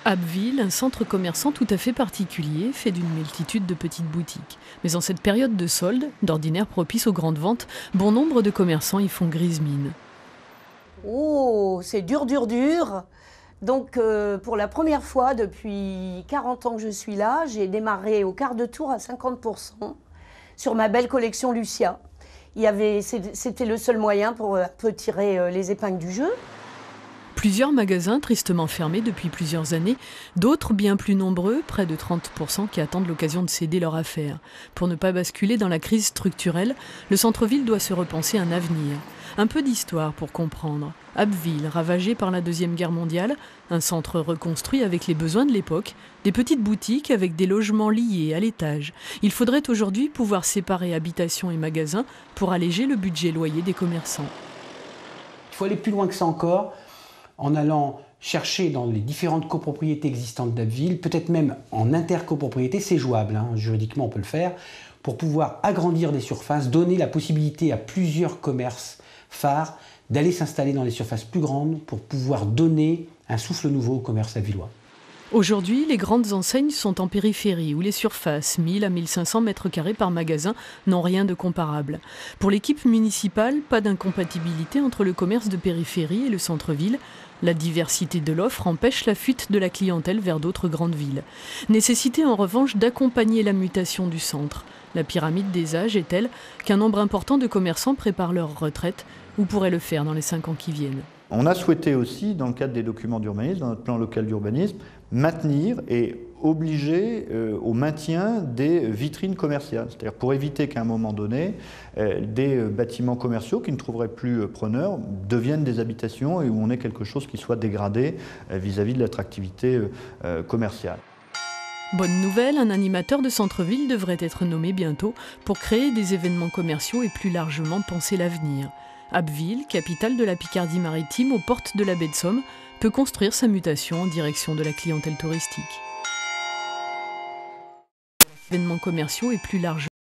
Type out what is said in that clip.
Abbeville, un centre commerçant tout à fait particulier, fait d'une multitude de petites boutiques. Mais en cette période de solde, d'ordinaire propice aux grandes ventes, bon nombre de commerçants y font grise mine. Oh, c'est dur, dur, dur. Donc, pour la première fois depuis 40 ans que je suis là, j'ai démarré au quart de tour à 50% sur ma belle collection Lucia. C'était le seul moyen pour un peu tirer les épingles du jeu. Plusieurs magasins tristement fermés depuis plusieurs années, d'autres bien plus nombreux, près de 30% qui attendent l'occasion de céder leur affaire. Pour ne pas basculer dans la crise structurelle, le centre-ville doit se repenser un avenir. Un peu d'histoire pour comprendre. Abbeville, ravagée par la Deuxième Guerre mondiale, un centre reconstruit avec les besoins de l'époque, des petites boutiques avec des logements liés à l'étage. Il faudrait aujourd'hui pouvoir séparer habitation et magasin pour alléger le budget loyer des commerçants. Il faut aller plus loin que ça encore, en allant chercher dans les différentes copropriétés existantes d'Abbeville, peut-être même en intercopropriété, c'est jouable, juridiquement on peut le faire, pour pouvoir agrandir des surfaces, donner la possibilité à plusieurs commerces phares d'aller s'installer dans des surfaces plus grandes pour pouvoir donner un souffle nouveau au commerce abbvillois. Aujourd'hui, les grandes enseignes sont en périphérie où les surfaces, 1000 à 1500 mètres carrés par magasin, n'ont rien de comparable. Pour l'équipe municipale, pas d'incompatibilité entre le commerce de périphérie et le centre-ville. La diversité de l'offre empêche la fuite de la clientèle vers d'autres grandes villes. Nécessité en revanche d'accompagner la mutation du centre. La pyramide des âges est telle qu'un nombre important de commerçants préparent leur retraite ou pourraient le faire dans les 5 ans qui viennent. On a souhaité aussi, dans le cadre des documents d'urbanisme, dans notre plan local d'urbanisme, maintenir et obliger au maintien des vitrines commerciales. C'est-à-dire pour éviter qu'à un moment donné, des bâtiments commerciaux qui ne trouveraient plus preneurs deviennent des habitations et où on ait quelque chose qui soit dégradé vis-à-vis de l'attractivité commerciale. Bonne nouvelle, un animateur de centre-ville devrait être nommé bientôt pour créer des événements commerciaux et plus largement penser l'avenir. Abbeville, capitale de la Picardie maritime aux portes de la baie de Somme, peut construire sa mutation en direction de la clientèle touristique. Événements commerciaux et plus largement